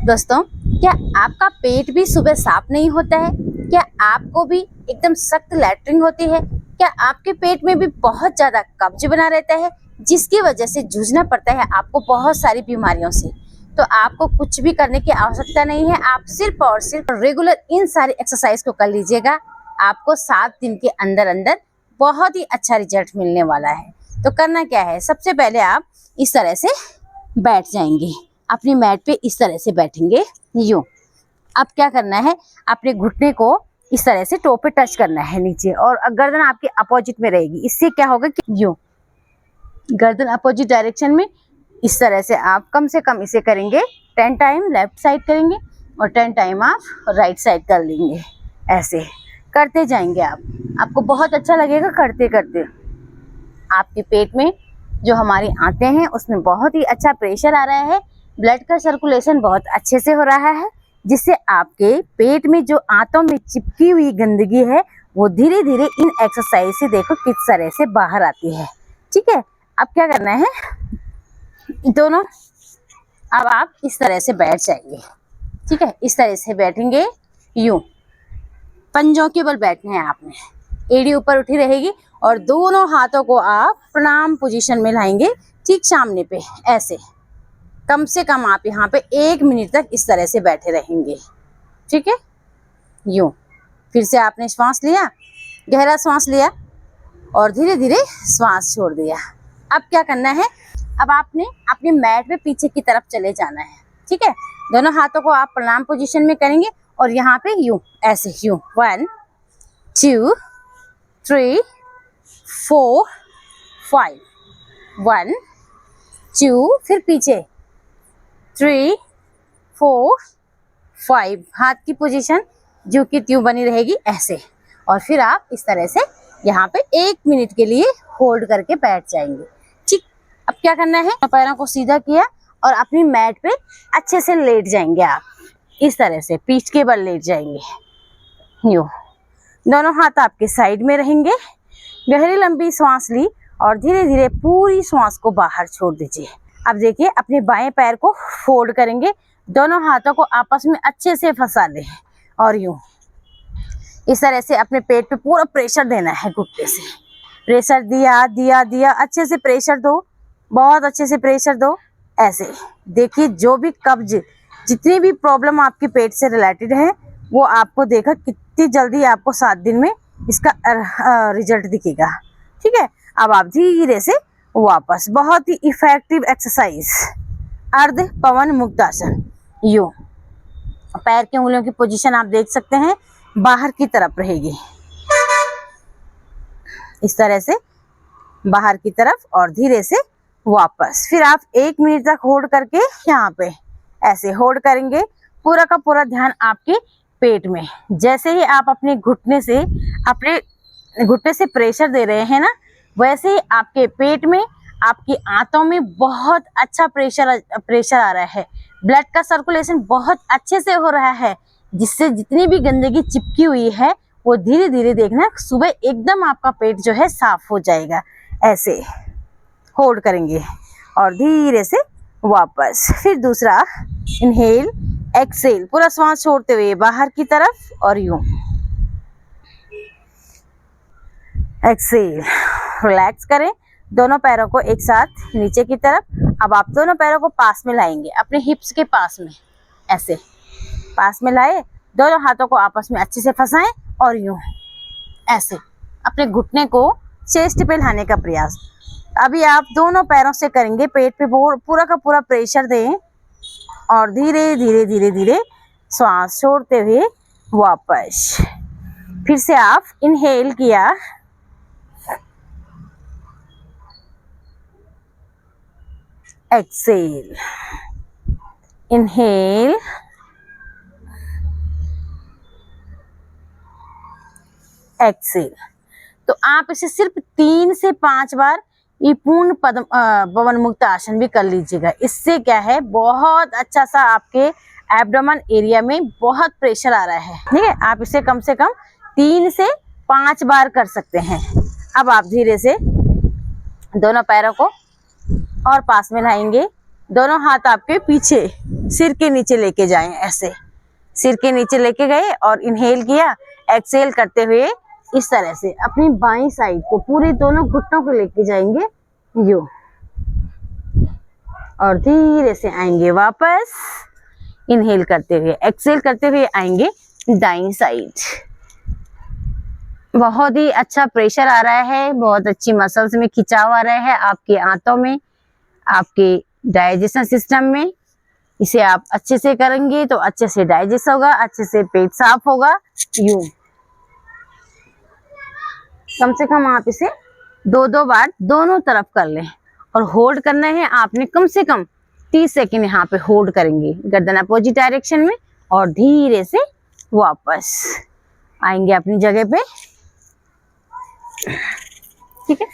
दोस्तों, क्या आपका पेट भी सुबह साफ नहीं होता है? क्या आपको भी एकदम सख्त लैट्रिन होती है? क्या आपके पेट में भी बहुत ज्यादा कब्ज बना रहता है, जिसकी वजह से जूझना पड़ता है आपको बहुत सारी बीमारियों से? तो आपको कुछ भी करने की आवश्यकता नहीं है। आप सिर्फ और सिर्फ रेगुलर इन सारी एक्सरसाइज को कर लीजिएगा। आपको 7 दिन के अंदर अंदर बहुत ही अच्छा रिजल्ट मिलने वाला है। तो करना क्या है, सबसे पहले आप इस तरह से बैठ जाएंगे, अपनी मैट पे इस तरह से बैठेंगे यूं। अब क्या करना है, अपने घुटने को इस तरह से टो पे टच करना है नीचे, और गर्दन आपके अपोजिट में रहेगी। इससे क्या होगा कि यूं गर्दन अपोजिट डायरेक्शन में इस तरह से आप कम से कम इसे करेंगे 10 टाइम लेफ्ट साइड करेंगे और 10 टाइम आप राइट साइड कर लेंगे। ऐसे करते जाएंगे आपको बहुत अच्छा लगेगा। करते करते आपके पेट में जो हमारी आंतें हैं उसमें बहुत ही अच्छा प्रेशर आ रहा है, ब्लड का सर्कुलेशन बहुत अच्छे से हो रहा है, जिससे आपके पेट में जो आंतों में चिपकी हुई गंदगी है वो धीरे धीरे इन एक्सरसाइज से देखो किस तरह से बाहर आती है। ठीक है, अब क्या करना है, दोनों अब आप इस तरह से बैठ जाएंगे। ठीक है, इस तरह से बैठेंगे यूं, पंजों के बल बैठना है आपने, एड़ी ऊपर उठी रहेगी और दोनों हाथों को आप प्रणाम पोजीशन में लाएंगे, ठीक सामने पे। ऐसे कम से कम आप यहाँ पे 1 मिनट तक इस तरह से बैठे रहेंगे। ठीक है, यूं। फिर से आपने श्वास लिया, गहरा श्वास लिया और धीरे धीरे श्वास छोड़ दिया। अब क्या करना है, अब आपने अपनी मैट पे पीछे की तरफ चले जाना है। ठीक है, दोनों हाथों को आप प्रणाम पोजीशन में करेंगे और यहाँ पे यूं, ऐसे यूं, 1 2 3 4 5, 1 2, फिर पीछे 3 4 5, हाथ की पोजीशन जो कि त्यों बनी रहेगी ऐसे। और फिर आप इस तरह से यहाँ पे 1 मिनट के लिए होल्ड करके बैठ जाएंगे। ठीक, अब क्या करना है, पैरों को सीधा किया और अपनी मैट पे अच्छे से लेट जाएंगे। आप इस तरह से पीठ के बल लेट जाएंगे यूं, दोनों हाथ आपके साइड में रहेंगे। गहरी लंबी सांस ली और धीरे धीरे पूरी सांस को बाहर छोड़ दीजिए। अब देखिए, अपने बाएं पैर को फोल्ड करेंगे, दोनों हाथों को आपस में अच्छे से फंसा लें और यूं इस तरह से अपने पेट पे पूरा प्रेशर देना है। घुटने से प्रेशर दिया दिया दिया, अच्छे से प्रेशर दो, बहुत अच्छे से प्रेशर दो। ऐसे देखिए, जो भी कब्ज, जितनी भी प्रॉब्लम आपके पेट से रिलेटेड है वो आपको देखा कितनी जल्दी आपको 7 दिन में इसका रिजल्ट दिखेगा। ठीक है, अब आप धीरे से वापस, बहुत ही इफेक्टिव एक्सरसाइज अर्ध पवन मुक्तासन यूं। पैर के उंगलियों की पोजीशन आप देख सकते हैं बाहर की तरफ रहेगी, इस तरह से बाहर की तरफ और धीरे से वापस। फिर आप 1 मिनट तक होल्ड करके यहाँ पे ऐसे होल्ड करेंगे। पूरा का पूरा ध्यान आपके पेट में। जैसे ही आप अपने घुटने से प्रेशर दे रहे हैं ना, वैसे ही आपके पेट में, आपकी आंतों में बहुत अच्छा प्रेशर आ रहा है। ब्लड का सर्कुलेशन बहुत अच्छे से हो रहा है, जिससे जितनी भी गंदगी चिपकी हुई है वो धीरे धीरे देखना सुबह एकदम आपका पेट जो है साफ हो जाएगा। ऐसे होल्ड करेंगे और धीरे से वापस। फिर दूसरा, इनहेल एक्सेल, पूरा श्वास छोड़ते हुए बाहर की तरफ और यूं एक्सेल। रिलैक्स करें, दोनों पैरों को एक साथ नीचे की तरफ। अब आप दोनों पैरों को पास में लाएंगे, अपने हिप्स के पास में, ऐसे पास में लाए, दोनों हाथों को आपस में अच्छे से फंसाएं और यूं ऐसे अपने घुटने को चेस्ट पे लाने का प्रयास। अभी आप दोनों पैरों से करेंगे, पेट पे पूरा का पूरा प्रेशर दें और धीरे धीरे धीरे धीरे श्वास छोड़ते हुए वापस। फिर से आप इनहेल किया, एक्सेल, इनहेल, एक्सेल। तो आप इसे सिर्फ 3 से 5 बार ये पूर्ण पवन मुक्त आसन भी कर लीजिएगा। इससे क्या है, बहुत अच्छा सा आपके एब्डोमेन एरिया में बहुत प्रेशर आ रहा है। ठीक है, आप इसे कम से कम 3 से 5 बार कर सकते हैं। अब आप धीरे से दोनों पैरों को और पास में लाएंगे, दोनों हाथ आपके पीछे सिर के नीचे लेके जाएं, ऐसे सिर के नीचे लेके गए और इनहेल किया, एक्सहेल करते हुए इस तरह से अपनी बाईं साइड को पूरे दोनों घुटनों को लेके जाएंगे यूं, और धीरे से आएंगे वापस, इनहेल करते हुए एक्सहेल करते हुए आएंगे दाईं साइड। बहुत ही अच्छा प्रेशर आ रहा है, बहुत अच्छी मसल्स में खिंचाव आ रहा है आपके आंतों में, आपके डाइजेशन सिस्टम में। इसे आप अच्छे से करेंगे तो अच्छे से डाइजेस्ट होगा, अच्छे से पेट साफ होगा। यूं कम से कम आप इसे 2-2 बार दोनों तरफ कर लें, और होल्ड करना है आपने कम से कम 30 सेकेंड यहाँ पे होल्ड करेंगे, गर्दन अपोजिट डायरेक्शन में, और धीरे से वापस आएंगे अपनी जगह पे। ठीक है।